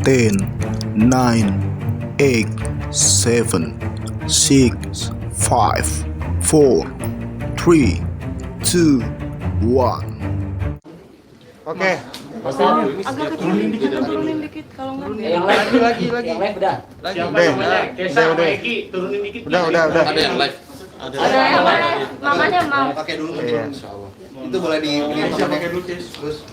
10, 9, 8, 7, 6, 5, 4, 3, 2, 1. Oke. Agak kecilin dikit, turunin dikit kalau nggak. Yang live Lagi. Yang live udah. Turunin dikit. Udah. Ada yang live. Ada yang mamanya mau. Pakai dulu Iya. insyaallah. Itu boleh pakai dulu terus.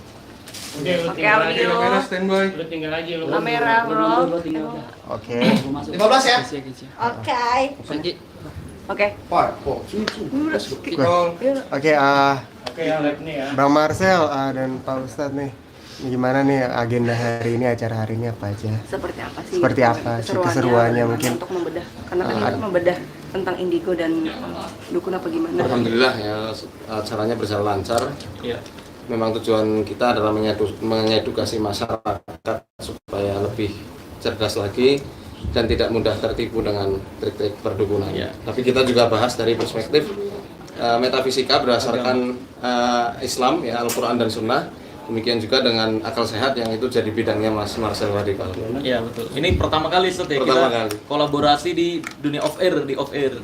Oke, audio. Standby. Lu tinggal aja lu. Kamera roll. Oke. 15 ya? Oke. Oke. Oke, Oke, yang live nih ya. Bang Marcel dan Pak Ustadz nih, gimana nih agenda hari ini, acara hari ini apa aja? Seperti apa sih? Seperti apa sih keseruannya mungkin? Untuk membedah, karena kan kita membedah tentang indigo dan dukun apa gimana? Alhamdulillah ya acaranya berjalan lancar. Iya. Memang tujuan kita adalah mengedukasi masyarakat supaya lebih cerdas lagi dan tidak mudah tertipu dengan trik-trik perdukunan. Iya. Tapi kita juga bahas dari perspektif metafisika berdasarkan Islam ya, Al-Quran dan Sunnah. Demikian juga dengan akal sehat yang itu jadi bidangnya Mas Marcel tadi kalau. Iya betul. Ini pertama kali Set ya Pertama kita kali. kolaborasi di dunia off air, di off air.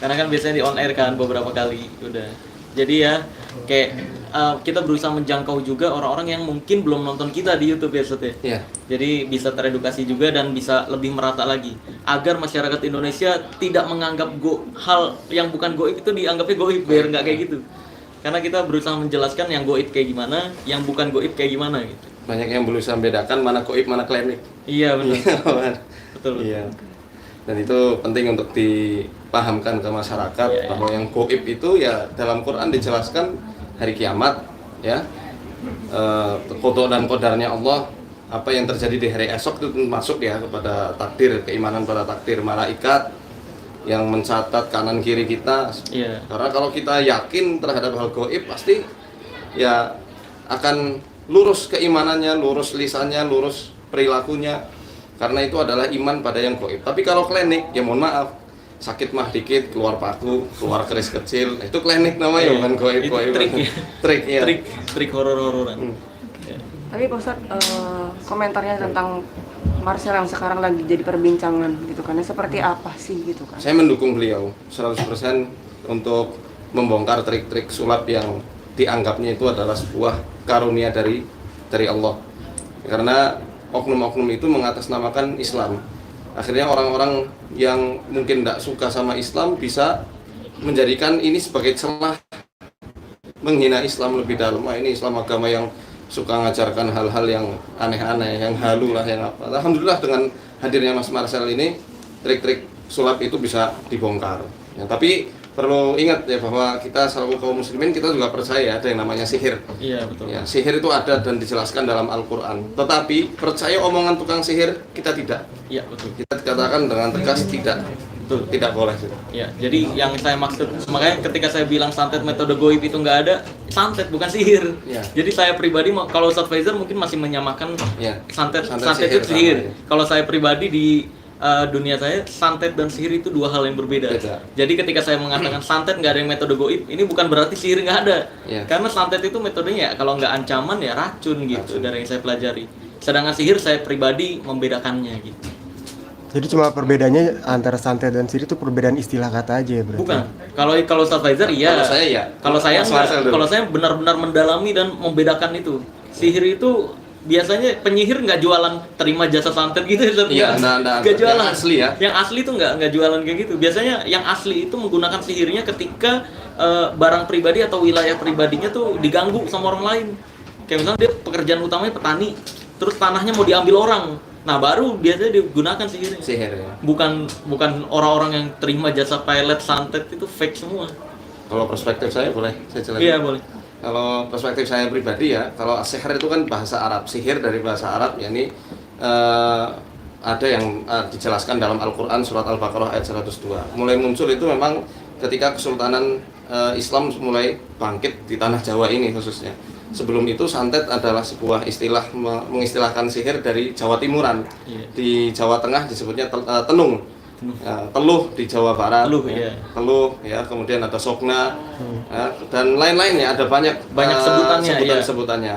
Karena kan biasanya di on air kan beberapa kali udah. Jadi ya kayak kita berusaha menjangkau juga orang-orang yang mungkin belum nonton kita di YouTube ya Set ya. Iya. Jadi bisa teredukasi juga dan bisa lebih merata lagi agar masyarakat Indonesia tidak menganggap hal yang bukan goib itu dianggapnya goib, biar nggak kayak gitu. Karena kita berusaha menjelaskan yang goib kayak gimana, yang bukan goib kayak gimana gitu. Banyak yang berusaha membedakan mana goib mana klinik. Iya benar. Betul. Iya. Dan itu penting untuk dipahamkan ke masyarakat Iya. bahwa yang goib itu ya dalam Quran dijelaskan hari kiamat ya. Qada dan qadarnya Allah, apa yang terjadi di hari esok itu masuk ya kepada takdir, keimanan pada takdir, malaikat yang mencatat kanan kiri kita. Iya. Karena kalau kita yakin terhadap hal gaib pasti ya akan lurus keimanannya, lurus lisannya, lurus perilakunya. Karena itu adalah iman pada yang gaib. Tapi kalau klinik ya mohon maaf, sakit mah dikit keluar paku, keluar keris kecil, itu klinik namanya Iya. bukan gaib. Itu trik ya. Trik ya. Trik horor-hororan. Ya. Tapi Pak Ustadz, komentarnya tentang Marcel yang sekarang lagi jadi perbincangan gitu kan, seperti apa sih gitu kan? Saya mendukung beliau 100% untuk membongkar trik-trik sulap yang dianggapnya itu adalah sebuah karunia dari Allah. Karena oknum-oknum itu mengatasnamakan Islam. Akhirnya orang-orang yang mungkin tidak suka sama Islam bisa menjadikan ini sebagai celah menghina Islam lebih dalam. Wah, ini Islam agama yang suka mengajarkan hal-hal yang aneh-aneh, yang halu lah, yang apa. Alhamdulillah dengan hadirnya Mas Marcel ini, trik-trik sulap itu bisa dibongkar. Ya, tapi perlu ingat ya bahwa kita selaku kaum muslimin kita juga percaya ada yang namanya sihir. Iya betul. Ya, sihir itu ada dan dijelaskan dalam Al-Quran. Tetapi percaya omongan tukang sihir kita tidak. Iya betul. Kita katakan dengan tegas tidak. Betul. Tidak boleh. Ya, jadi yang saya maksud, makanya ketika saya bilang santet metode goib itu nggak ada, santet bukan sihir. Ya. Jadi saya pribadi, kalau Ustadz Faizal mungkin masih menyamakan Ya. santet Santet itu sihir sihir. sama, ya. Kalau saya pribadi di dunia saya, santet dan sihir itu dua hal yang berbeda. Beda. Jadi ketika saya mengatakan santet nggak ada yang metode goib, ini bukan berarti sihir nggak ada. Ya. Karena santet itu metodenya kalau nggak ancaman ya racun gitu, dari yang saya pelajari. Sedangkan sihir saya pribadi membedakannya gitu. Jadi cuma perbedaannya antara santet dan sihir itu perbedaan istilah kata aja ya berarti? Bukan. Kalau Ustadz Faizal iya. Kalau saya ya. Kalau saya Mas enggak. Marcel dulu. Kalau saya benar-benar mendalami dan membedakan itu. Sihir itu biasanya penyihir nggak jualan terima jasa santet gitu Ustadz. Iya, enggak jualan. yang asli ya. Yang asli itu nggak jualan kayak gitu. Biasanya yang asli itu menggunakan sihirnya ketika barang pribadi atau wilayah pribadinya tuh diganggu sama orang lain. Kayak misalnya dia pekerjaan utamanya petani, terus tanahnya mau diambil orang. Nah, baru biasanya digunakan sihirnya. Sihir ya. Bukan orang-orang yang terima jasa pelet santet itu fake semua. Kalau perspektif saya boleh saya jelaskan. Iya, boleh. Kalau perspektif saya pribadi ya, kalau sihir itu kan bahasa Arab. Sihir dari bahasa Arab, yakni ada yang dijelaskan dalam Al-Quran surat Al-Baqarah ayat 102. Mulai muncul itu memang ketika Kesultanan Islam mulai bangkit di tanah Jawa ini khususnya. Sebelum itu santet adalah sebuah istilah mengistilahkan sihir dari Jawa Timuran. Iya. Di Jawa Tengah disebutnya tenung. Teluh di Jawa Barat. Teluh, ya. iya. Teluh ya, kemudian ada sokna ya, dan lainnya ada banyak Banyak sebutannya, iya. sebutannya.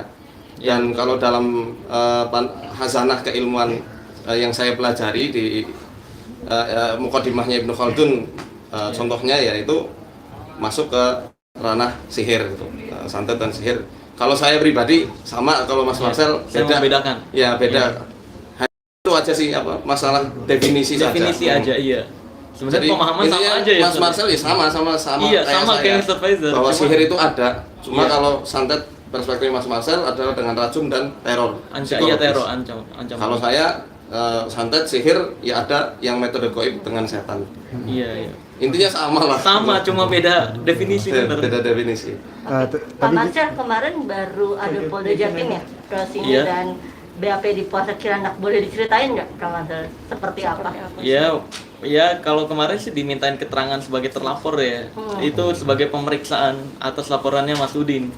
Dan kalau dalam hazanah keilmuan yang saya pelajari di Muqaddimahnya Ibnu Khaldun, contohnya yaitu masuk ke ranah sihir gitu, santet dan sihir. Kalau saya pribadi sama, kalau Mas Marcel Saya beda. membedakan. Ya beda. Itu aja sih masalah definisi Definisi saja. aja, iya. Sebenarnya Jadi pemahaman sama intinya aja ya. Mas Marcel ya sama Iya, kayak sama saya. kayak Mr. Faizal. Bahwa Cuma- sihir itu ada. Cuma Iya. kalau santet perspektif Mas Marcel adalah dengan racun dan teror. Iya psikologis. teror, ancaman. Kalau saya santet sihir ya ada yang metode goib dengan setan. Iya. Intinya sama lah. Sama, cuma beda definisi. Beda, bener. beda definisi. Pak Marcel kemarin baru ada Polda Jatim ya ke sini Iya. dan BAP di Polsek Cilandak, boleh diceritain nggak Kang Marcel seperti apa? Ya kalau kemarin sih dimintain keterangan sebagai terlapor ya. Itu sebagai pemeriksaan atas laporannya Mas Udin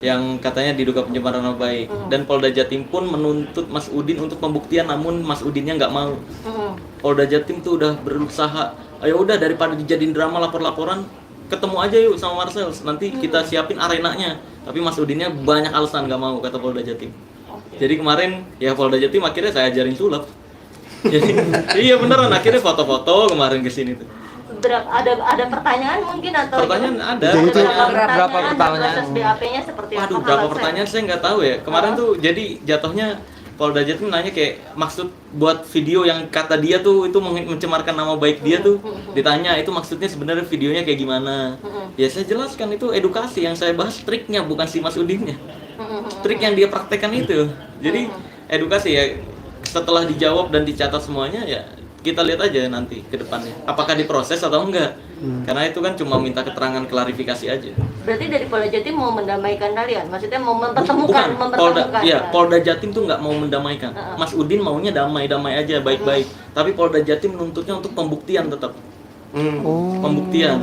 yang katanya diduga pencemaran nama baik. Dan Polda Jatim pun menuntut Mas Udin untuk pembuktian, namun Mas Udinnya nggak mau. Polda Jatim tuh udah berusaha, ayo udah daripada dijadiin drama lapor-laporan, ketemu aja yuk sama Marcel, nanti kita siapin arenanya. Tapi Mas Udinnya banyak alasan nggak mau, kata Polda Jatim. Jadi kemarin ya Polda Jatim akhirnya saya ajarin sulap. Jadi iya beneran, akhirnya foto-foto kemarin kesini tuh. Ada pertanyaan mungkin atau Pertanyaan ada. Berapa pertanyaan? Proses BAP-nya seperti Waduh, apa? Kang berapa Marcel? pertanyaan saya nggak tahu ya. Kemarin tuh jadi jatuhnya Polda Jatim nanya kayak maksud buat video yang kata dia tuh itu mencemarkan nama baik dia tuh, ditanya itu maksudnya sebenarnya videonya kayak gimana. Ya saya jelaskan itu edukasi, yang saya bahas triknya bukan si Mas Udinnya. Trik yang dia praktekkan itu. Jadi edukasi ya, setelah dijawab dan dicatat semuanya ya kita lihat aja nanti ke depannya apakah diproses atau enggak. Karena itu kan cuma minta keterangan klarifikasi aja. Berarti dari Polda Jatim mau mendamaikan kalian? Maksudnya mau mempertemukan, Polda Jatim tuh nggak mau mendamaikan. Mas Udin maunya damai aja, baik-baik. Tapi Polda Jatim menuntutnya untuk pembuktian tetap. Pembuktian.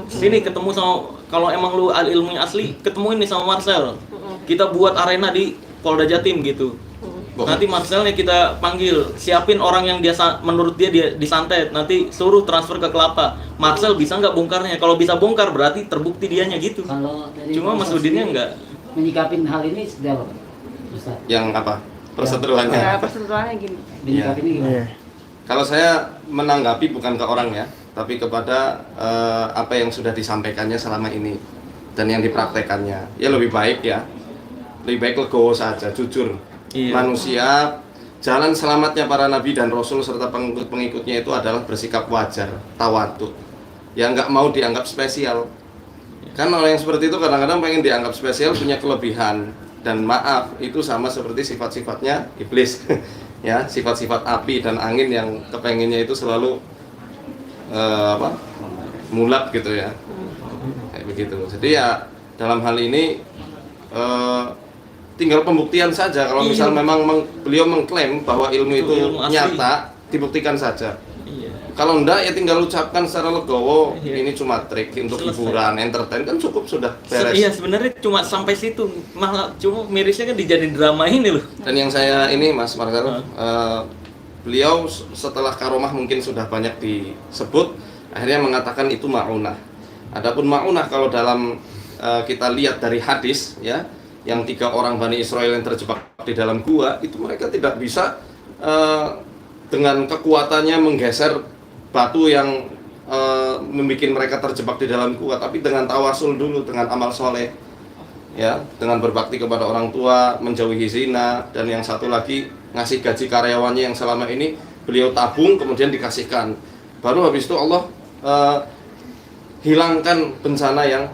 Sini ketemu sama, kalau emang lu ilmunya asli, ketemuin nih sama Marcel. Kita buat arena di Polda Jatim gitu. Nanti Marcelnya kita panggil, siapin orang yang dia menurut dia disantet, nanti suruh transfer ke Kelapa. Marcel bisa nggak bongkarnya? Kalau bisa bongkar berarti terbukti dianya gitu. Kalau dari Cuma Mas Udinnya nggak. menyikapin hal ini sudah Ustaz. Yang apa? Perseteruannya. Ya, persentuhannya gini. Menyikapinnya gimana? Iya. Kalau saya menanggapi bukan ke orang ya, tapi kepada apa yang sudah disampaikannya selama ini dan yang dipraktekannya. Ya lebih baik ya, lebih baik legowo saja, jujur. Iya. Manusia, jalan selamatnya para nabi dan rasul serta pengikut-pengikutnya itu adalah bersikap wajar, tawadhu. Ya nggak mau dianggap spesial. Kan orang yang seperti itu kadang-kadang pengen dianggap spesial, punya kelebihan. Dan maaf, itu sama seperti sifat-sifatnya iblis. Ya, sifat-sifat api dan angin yang kepengennya itu selalu mulat gitu ya, kayak begitu. Jadi ya dalam hal ini tinggal pembuktian saja. Kalau misal memang beliau mengklaim bahwa ilmu itu ilmu asli. nyata, dibuktikan saja. Iya. Kalau enggak ya tinggal ucapkan secara legowo, Iya. ini cuma trik untuk Selesai. hiburan, entertain, kan cukup sudah beres. Iya sebenarnya cuma sampai situ, malah cuma mirisnya kan dijadiin drama ini loh. Dan yang saya ini Mas Marcel, beliau setelah karomah mungkin sudah banyak disebut, akhirnya mengatakan itu ma'unah. Adapun ma'unah kalau dalam kita lihat dari hadis ya, yang 3 orang Bani Israel yang terjebak di dalam gua, itu mereka tidak bisa dengan kekuatannya menggeser batu yang membuat mereka terjebak di dalam gua, tapi dengan tawasul dulu, dengan amal soleh, ya, dengan berbakti kepada orang tua, menjauhi zina, dan yang satu lagi ngasih gaji karyawannya yang selama ini beliau tabung kemudian dikasihkan. Baru habis itu Allah hilangkan bencana yang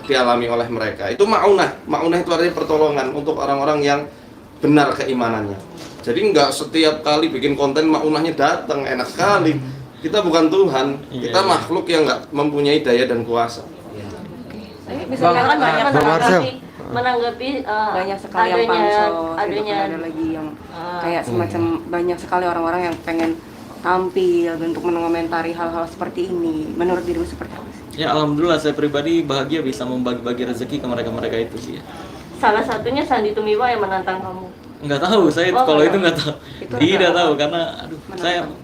dialami oleh mereka. Itu ma'unah. Ma'unah itu artinya pertolongan untuk orang-orang yang benar keimanannya. Jadi nggak setiap kali bikin konten ma'unahnya datang, enak sekali. Kita bukan Tuhan, kita makhluk yang nggak mempunyai daya dan kuasa. Tapi bisa kan banyak menanggapi banyak sekali yang pansos, adanya ada lagi yang kayak semacam banyak sekali orang-orang yang pengen tampil untuk mengomentari hal-hal seperti ini. Menurut dirimu seperti apa sih? Ya alhamdulillah saya pribadi bahagia bisa membagi-bagi rezeki ke mereka-mereka itu sih ya. salah satunya Sandy Tumiwa yang menantang kamu. Nggak tahu, saya kalau itu nggak tahu. Itu Tidak apa? tahu karena aduh,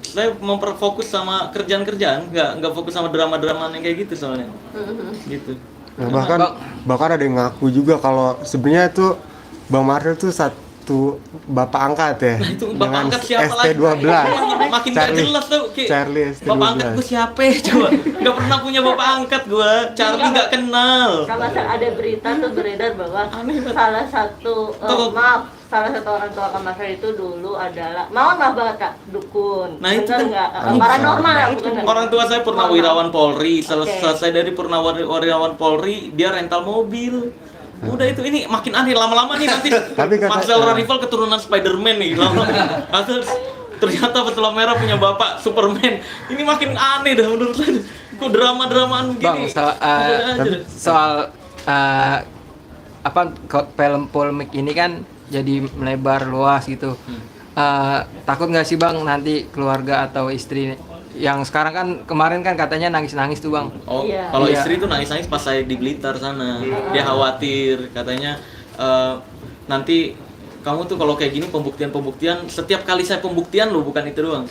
saya memperfokus sama kerjaan-kerjaan, nggak fokus sama drama-drama yang kayak gitu soalnya. Gitu. Nah, bahkan ada yang ngaku juga kalau sebenarnya itu Bang Marcel tuh satu bapak angkat ya. Nah itu bapak dengan angkat siapa lagi? ST12. Makin gak jelas tuh Charlie ST12. bapak angkat gue siapa ya coba? Gak pernah punya bapak angkat gue. Charlie gak kenal. Sama ada berita tuh beredar bahwa salah satu orang tua Kak Marcel itu dulu adalah maaf banget Kak, dukun. Nah, itu bener kan nggak? Paranormal ya, bukan? Orang tua saya purnawirawan Polri. Oke. Selesai dari purnawirawan Polri, dia rental mobil. Udah itu, ini makin aneh lama-lama nih nanti. Tapi kata- Marcel Rival keturunan Spider-Man nih lama-lama. Ternyata Pesulap Merah punya bapak Superman. Ini makin aneh dah menurut saya. Kok drama-dramaan Bang, begini? soal film polemik ini kan jadi melebar luas gitu. Takut nggak sih Bang nanti keluarga atau istri yang sekarang kan kemarin kan katanya nangis-nangis tuh Bang. Oh, Iya. kalau Iya. istri tuh nangis-nangis pas saya di Blitar sana. Dia khawatir, katanya nanti kamu tuh kalau kayak gini pembuktian setiap kali saya pembuktian loh, bukan itu doang.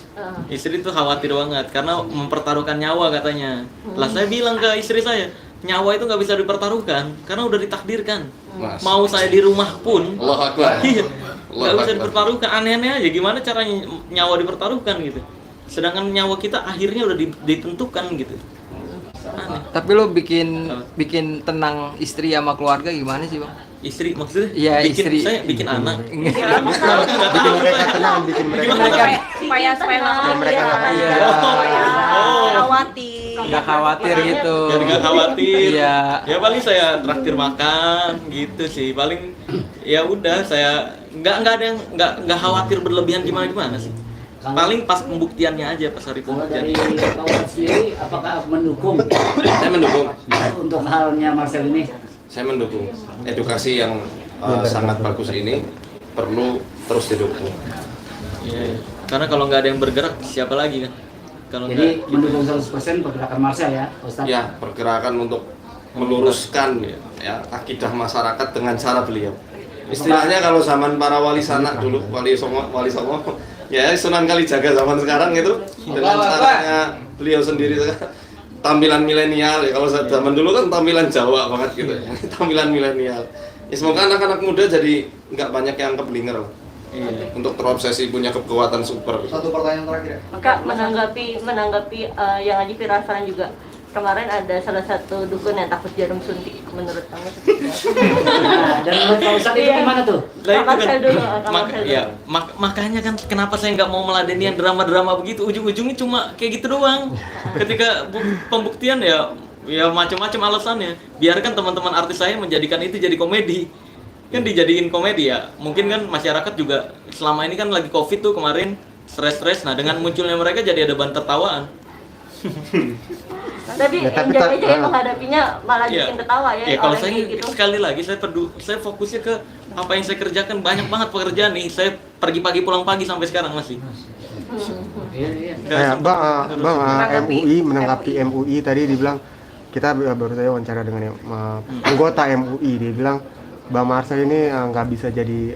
Istri tuh khawatir banget karena mempertaruhkan nyawa katanya. Lah saya bilang ke istri saya, nyawa itu nggak bisa dipertaruhkan karena udah ditakdirkan. Mas. Mau saya di rumah pun, Allahu Akbar. iya, Allahu nggak bisa Akbar. dipertaruhkan. Aneh-aneh aja gimana caranya nyawa dipertaruhkan gitu. Sedangkan nyawa kita akhirnya udah ditentukan gitu. Aneh. Tapi lo bikin tenang istri sama keluarga gimana sih Bang? Istri maksudnya? Iya, istri. Saya bikin anak. Bikin mereka tenang, bikin mereka supaya nggak mereka Iya. khawatir. Nggak khawatir gitu. Biar nggak khawatir. Iya. Ya paling saya traktir makan gitu sih. Paling ya udah saya nggak ada yang nggak khawatir berlebihan gimana sih. Paling pas pembuktiannya aja, pas hari Oh, Kalau dari pembuktian. Pak Ustadz sendiri, apakah mendukung Saya mendukung. untuk halnya Marcel ini? Saya mendukung. Edukasi yang sangat bagus ini perlu terus didukung. Iya. Karena kalau nggak ada yang bergerak, siapa lagi kan? Kalau Jadi nggak mendukung 100% pergerakan Marcel ya, Ustadz? Ya, pergerakan untuk meluruskan ya akidah masyarakat dengan cara beliau. Istilahnya kalau zaman para wali sanak dulu, wali songo, ya Sunan Kalijaga zaman sekarang itu dengan caranya beliau sendiri tampilan milenial ya. Kalau zaman dulu kan tampilan Jawa banget gitu ya. Tampilan milenial. Ya, semoga anak-anak muda jadi nggak banyak yang keblinger lah. Iya. Untuk terobsesi punya kekuatan super. Satu pertanyaan terakhir ya. Kak, menanggapi yang Haji Firasan juga, kemarin ada salah satu dukun yang takut jarum suntik, menurut kamu seperti apa? Nah, dan menurut Pak Ustadz itu gimana tuh? Lah, itu Kak Marcel dulu, Kak mak- Marcel ya, dulu. makanya kan kenapa saya nggak mau meladeni yang drama-drama begitu, ujung-ujungnya cuma kayak gitu doang. Ketika pembuktian ya macam-macam alasannya. Biarkan teman-teman artis saya menjadikan itu jadi komedi. Kan dijadiin komedi ya. Mungkin kan masyarakat juga selama ini kan lagi Covid tuh kemarin stres-stres. Nah, dengan munculnya mereka jadi ada bahan tertawaan. Tapi Ya, tapi enjoy aja ya tak- menghadapinya, malah Iya. bikin ketawa ya. Ya kalau orang saya kayak gitu. sekali lagi saya fokusnya ke apa yang saya kerjakan, banyak banget pekerjaan nih. Saya pergi pagi pulang pagi sampai sekarang masih. Iya. Bang, Menanggapi MUI menanggapi MUI tadi dibilang kita baru saja wawancara dengan anggota MUI, dia bilang Bang Marcel ini nggak bisa jadi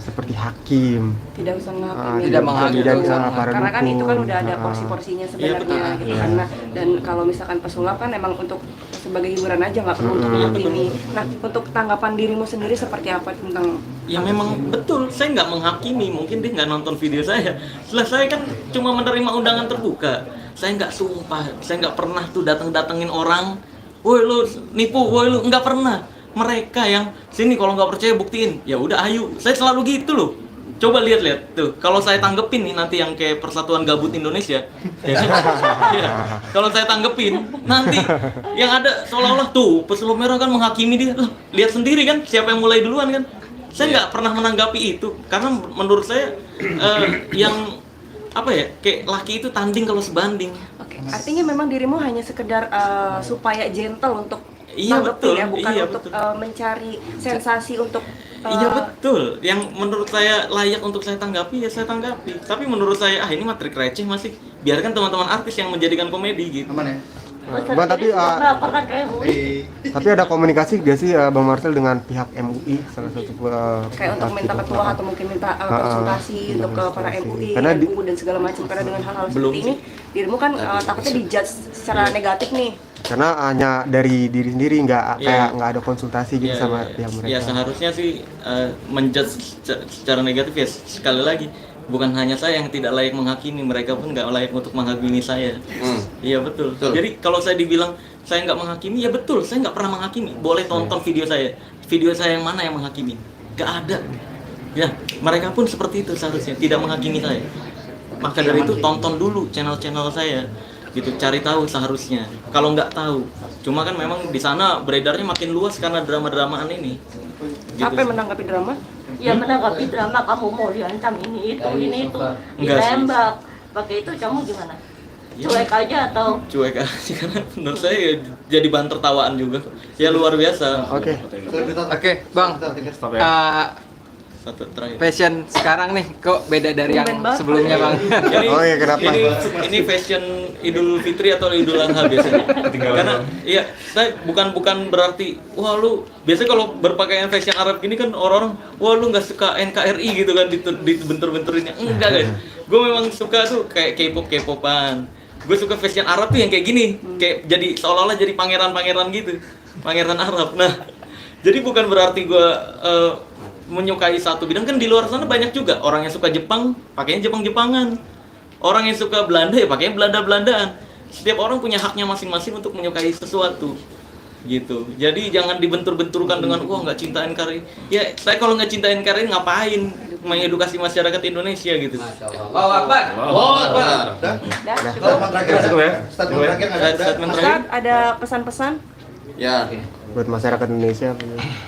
seperti hakim, Tidak usah menghakimi. Tidak menghakimi. jadi Tidak para Karena kan itu kan dukun. udah ada porsi-porsinya Iya, betul. sebenarnya gitu kan. Nah, dan kalau misalkan pesulap kan emang untuk sebagai hiburan aja, nggak perlu untuk menghakimi. Nah, untuk tanggapan dirimu sendiri seperti apa tentang Ya memang betul, saya nggak menghakimi, mungkin dia nggak nonton video saya. Setelah saya kan cuma menerima undangan terbuka. Saya nggak sumpah, saya nggak pernah tuh datengin orang, woi lu nipu, woi lu nggak pernah. Mereka yang sini kalau nggak percaya buktiin, ya udah ayo. Saya selalu gitu loh. Coba lihat tuh, kalau saya tanggepin nih nanti yang kayak Persatuan Gabut Indonesia, ya kan? Iya. Kalau saya tanggepin nanti yang ada seolah-olah tuh Pesulap Merah kan menghakimi dia. Loh, lihat sendiri kan siapa yang mulai duluan kan? Saya nggak pernah menanggapi itu karena menurut saya yang apa ya, kayak laki itu tanding kalau sebanding. Oke, artinya memang dirimu hanya sekedar supaya gentle untuk Iya, nanggepin betul. ya, bukan Iya, untuk betul. mencari sensasi untuk Iya betul, yang menurut saya layak untuk saya tanggapi ya saya tanggapi. Tapi menurut saya ini mah trik receh masih. Biarkan teman-teman artis yang menjadikan komedi gitu. Aman ya? Ustadz Bang, tapi, Dery sudah melaporkan ke MUI. Tapi ada komunikasi gak sih Bang Marcel dengan pihak MUI salah satu Kayak untuk minta ketua atau mungkin minta konsultasi untuk ke para MUI, Karena NU dan segala macam, karena dengan hal-hal seperti ini dirimu kan takutnya dijudge secara negatif nih. karena hanya dari diri sendiri kayak nggak ada konsultasi gitu sama pihak mereka. Ya seharusnya sih menjudge secara negatif ya, sekali lagi bukan hanya saya yang tidak layak menghakimi, mereka pun nggak layak untuk menghakimi saya. Iya betul. Jadi kalau saya dibilang saya nggak menghakimi, ya betul, saya nggak pernah menghakimi. Boleh tonton video saya yang mana yang menghakimi? Nggak ada. Ya mereka pun seperti itu seharusnya, tidak menghakimi saya. Maka dari itu tonton dulu channel-channel saya, gitu, cari tahu seharusnya. Kalau nggak tahu, cuma kan memang di sana beredarnya makin luas karena drama-dramaan ini. Gitu. Apa yang menanggapi drama? Ya menanggapi drama kamu mau diancam ini itu, Enggak sih. ditembak. Pakai itu kamu gimana? Cuek aja atau? Cuek aja karena menurut saya ya jadi bahan tertawaan juga. Ya luar biasa. Oke. Oke, Bang. Satu terakhir. Fashion sekarang nih kok beda dari yang Tumben banget. sebelumnya, Bang? Oh iya, kenapa? Ini fashion Idul Fitri atau Idul Adha biasanya. Karena iya, saya bukan berarti wah lu biasanya kalau berpakaian fashion Arab gini kan orang-orang wah lu nggak suka NKRI gitu kan dibentur-benturinnya. Enggak guys. Gue memang suka tuh kayak K-pop-K-popan. Gue suka fashion Arab tuh yang kayak gini, kayak jadi seolah-olah jadi pangeran-pangeran gitu. Pangeran Arab. Nah, jadi bukan berarti gue menyukai satu bidang, kan di luar sana banyak juga orang yang suka Jepang pakainya Jepang-Jepangan, orang yang suka Belanda ya pakainya Belanda-Belandaan. Setiap orang punya haknya masing-masing untuk menyukai sesuatu gitu. Jadi jangan dibentur-benturkan dengan wah nggak cinta NKRI. Ya saya kalau nggak cinta NKRI ngapain mengedukasi masyarakat Indonesia gitu. Allahu Akbar. Statement terakhir. Ustadz, ada pesan-pesan? Ya, Buat masyarakat Indonesia.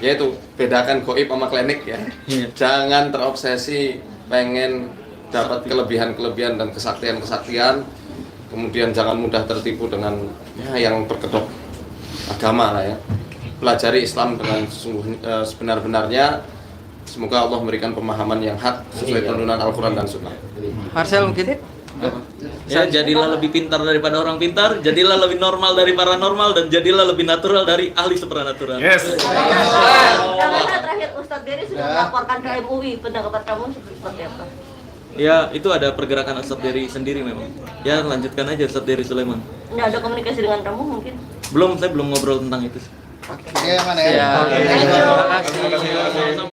yaitu bedakan goib sama klinik ya. Iya. Jangan terobsesi pengen dapat kelebihan-kelebihan dan kesaktian-kesaktian. Kemudian jangan mudah tertipu dengan yang berkedok agama lah ya. Pelajari Islam dengan sebenar-benarnya. Semoga Allah memberikan pemahaman yang hak sesuai tuntunan Al-Quran dan Sunnah. Marcel mungkin? Ya jadilah lebih pintar daripada orang pintar, jadilah lebih normal dari paranormal, dan jadilah lebih natural dari ahli supranatural. Karena terakhir Ustadz Dery sudah melaporkan ke MUI, pendapat kamu seperti apa? Ya itu ada pergerakan Ustadz Dery sendiri memang. Ya lanjutkan aja Ustadz Dery Sulaiman. Nggak ada komunikasi dengan kamu mungkin? Saya belum ngobrol tentang itu. Ya. Terima kasih.